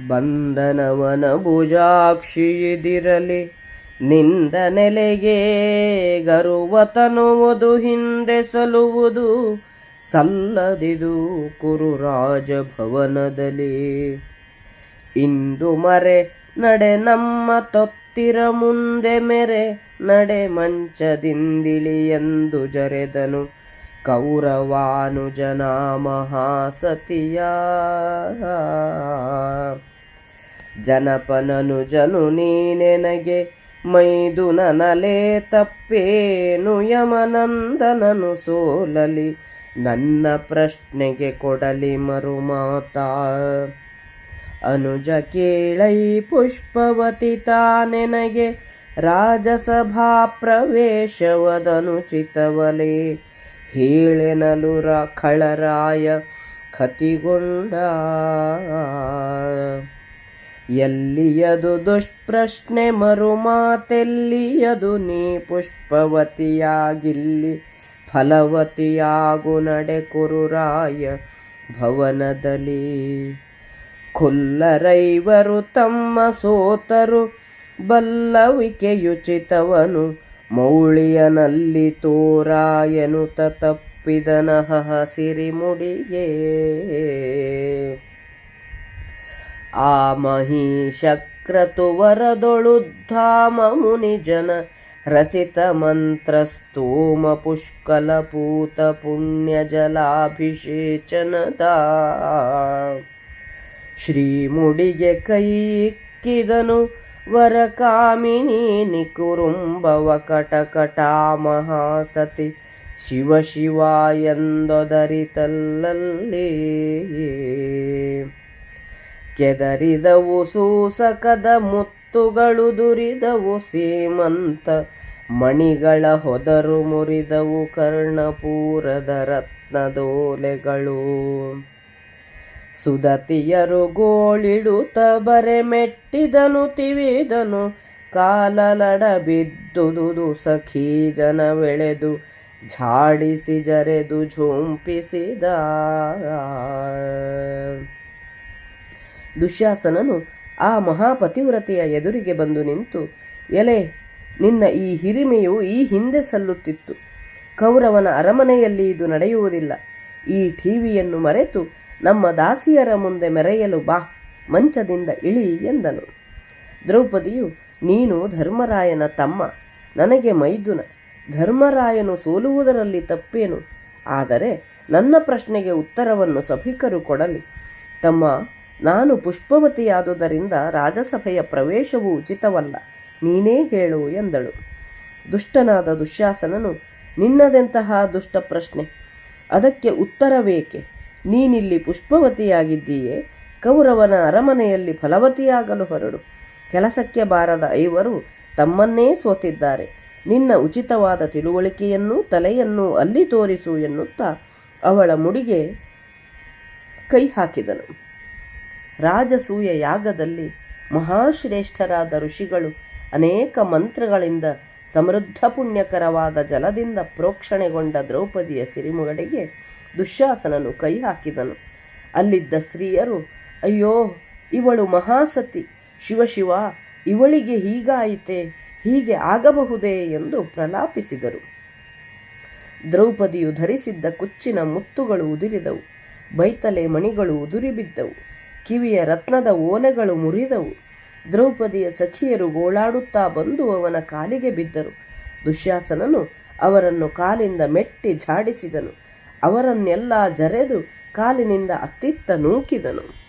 ಬಂಧನವನ ಭುಜಾಕ್ಷಿಯಿದಿರಲಿ ನಿಂದ ನೆಲೆಗೆ ಗರುವ ತನುವುದು ಹಿಂದೆ ಸಲುವುದು ಸಲ್ಲದಿದು ಕುರು ರಾಜಭವನದಲ್ಲಿ. ಇಂದು ಮರೆ ನಡೆ ನಮ್ಮ ತೊತ್ತಿರ ಮುಂದೆ ಮೆರೆ ನಡೆ ಮಂಚದಿಂದಿಳಿ ಎಂದು ಜರೆದನು ಕೌರವಾನುಜನ ಮಹಾಸತಿಯ. ಜನಪನನುಜನು ನೀನೆನಗೆ ಮೈದುನನಲೆ ತಪ್ಪೇನು ಯಮನಂದನನು ಸೋಲಲಿ ನನ್ನ ಪ್ರಶ್ನೆಗೆ ಕೊಡಲಿ ಮರುಮಾತ. ಅನುಜ ಕೇಳೈ ಪುಷ್ಪವತಿ ತಾನೆನಗೆ ರಾಜಸಭಾ ಪ್ರವೇಶವದನುಚಿತವಲೇ ಹೇಳೆನಲು ಖಳರಾಯ ಖತಿಗೊಂಡ. ಎಲ್ಲಿಯದು ದುಷ್ಪ್ರಶ್ನೆ ಮರುಮಾತೆಲ್ಲಿಯದು ನೀ ಪುಷ್ಪವತಿಯಾಗಿಲ್ಲಿ ಫಲವತಿಯಾಗು ನಡೆ ಕುರುರಾಯ ಭವನದಲ್ಲಿ. ಖುಲ್ಲರೈವರು ತಮ್ಮ ಸೋತರು ಬಲ್ಲವಿಕೆಯುಚಿತವನು ಮೌಳಿಯನಲ್ಲಿ ತೋರಾಯನು ತಪ್ಪಿದನ ಸಿರಿಮುಡಿಗೆ. ಆ ಮಹೀಶಕ್ರತುವರದೊಳುದ್ಧಾಮ ಮುನಿಜನ ರಚಿತ ಮಂತ್ರ ಸ್ತೋಮ ಪುಷ್ಕಲ ಪೂತ ಪುಣ್ಯ ಜಲಾಭಿಷೇಚನದ ಶ್ರೀಮುಡಿಗೆ ಕೈ ಇಕ್ಕಿದನು ವರಕಾಮಿನಿ ನಿಕುರುಂಬವ ಕಟಕಟಾ ಮಹಾಸತಿ ಶಿವ ಶಿವ ಎಂದೊದರಿತಲ್ಲೇ. ಕೆದರಿದವು ಸೂಸಕದ ಮುತ್ತುಗಳು ದುರಿದವು ಸೀಮಂತ ಮಣಿಗಳ ಹೊದರು ಮುರಿದವು ಕರ್ಣಪೂರದ ರತ್ನದೋಲೆಗಳು. ಸುದತಿಯರು ಗೋಳಿಡುತ್ತ ಬರೆ ಮೆಟ್ಟಿದನು ತಿವಿದನು ಕಾಲಲಡ ಬಿದ್ದುದುದು ಸಖೀ ಜನವೆಳೆದು ಝಾಡಿಸಿ ಜರೆದು ಝುಂಪಿಸಿದ. ದುಶ್ಯಾಸನನು ಆ ಮಹಾಪತಿವ್ರತೆಯ ಎದುರಿಗೆ ಬಂದು ನಿಂತು, ಎಲೆ, ನಿನ್ನ ಈ ಹಿರಿಮೆಯು ಈ ಹಿಂದೆ ಸಲ್ಲುತ್ತಿತ್ತು. ಕೌರವನ ಅರಮನೆಯಲ್ಲಿ ಇದು ನಡೆಯುವುದಿಲ್ಲ. ಈ ಟಿವಿಯನ್ನು ಮರೆತು ನಮ್ಮ ದಾಸಿಯರ ಮುಂದೆ ಮೆರೆಯಲು ಬಾ, ಮಂಚದಿಂದ ಇಳಿ ಎಂದನು. ದ್ರೌಪದಿಯು, ನೀನು ಧರ್ಮರಾಯನ ತಮ್ಮ, ನನಗೆ ಮೈದುನ. ಧರ್ಮರಾಯನು ಸೋಲುವುದರಲ್ಲಿ ತಪ್ಪೇನು? ಆದರೆ ನನ್ನ ಪ್ರಶ್ನೆಗೆ ಉತ್ತರವನ್ನು ಸಭಿಕರು ಕೊಡಲಿ. ತಮ್ಮ, ನಾನು ಪುಷ್ಪವತಿಯಾದುದರಿಂದ ರಾಜಸಭೆಯ ಪ್ರವೇಶವೂ ಉಚಿತವಲ್ಲ, ನೀನೇ ಹೇಳು ಎಂದಳು. ದುಷ್ಟನಾದ ದುಶ್ಯಾಸನನು, ನಿನ್ನದೆಂತಹ ದುಷ್ಟ ಪ್ರಶ್ನೆ? ಅದಕ್ಕೆ ಉತ್ತರವೇಕೆ? ನೀನಿಲ್ಲಿ ಪುಷ್ಪವತಿಯಾಗಿದ್ದೀಯೇ, ಕೌರವನ ಅರಮನೆಯಲ್ಲಿ ಫಲವತಿಯಾಗಲು ಹೊರಡು. ಕೆಲಸಕ್ಕೆ ಬಾರದ ಐವರು ತಮ್ಮನ್ನೇ ಸೋತಿದ್ದಾರೆ. ನಿನ್ನ ಉಚಿತವಾದ ತಿಳುವಳಿಕೆಯನ್ನೂ ತಲೆಯನ್ನೂ ಅಲ್ಲಿ ತೋರಿಸು ಎನ್ನುತ್ತಾ ಅವಳ ಮುಡಿಗೆ ಕೈ ಹಾಕಿದನು. ರಾಜಸೂಯ ಯಾಗದಲ್ಲಿ ಮಹಾಶ್ರೇಷ್ಠರಾದ ಋಷಿಗಳು ಅನೇಕ ಮಂತ್ರಗಳಿಂದ ಸಮೃದ್ಧ ಪುಣ್ಯಕರವಾದ ಜಲದಿಂದ ಪ್ರೋಕ್ಷಣೆಗೊಂಡ ದ್ರೌಪದಿಯ ಸಿರಿಮುಗಡೆಗೆ ದುಶ್ಯಾಸನನು ಕೈ ಹಾಕಿದನು. ಅಲ್ಲಿದ್ದ ಸ್ತ್ರೀಯರು, ಅಯ್ಯೋ, ಇವಳು ಮಹಾಸತಿ, ಶಿವಶಿವ, ಇವಳಿಗೆ ಹೀಗಾಯಿತೆ, ಹೀಗೆ ಆಗಬಹುದೇ ಎಂದು ಪ್ರಲಾಪಿಸಿದರು. ದ್ರೌಪದಿಯು ಧರಿಸಿದ್ದ ಕುಚ್ಚಿನ ಮುತ್ತುಗಳು ಉದುರಿದವು, ಬೈತಲೆ ಮಣಿಗಳು ಉದುರಿಬಿದ್ದವು, ಕಿವಿಯ ರತ್ನದ ಓಲೆಗಳು ಮುರಿದವು. ದ್ರೌಪದಿಯ ಸಖಿಯರು ಗೋಳಾಡುತ್ತಾ ಬಂದು ಅವನ ಕಾಲಿಗೆ ಬಿದ್ದರು. ದುಶ್ಯಾಸನನು ಅವರನ್ನು ಕಾಲಿಂದ ಮೆಟ್ಟಿ ಝಾಡಿಸಿದನು. ಅವರನ್ನೆಲ್ಲ ಜರೆದು ಕಾಲಿನಿಂದ ಅತ್ತಿತ್ತ ನೂಕಿದನು.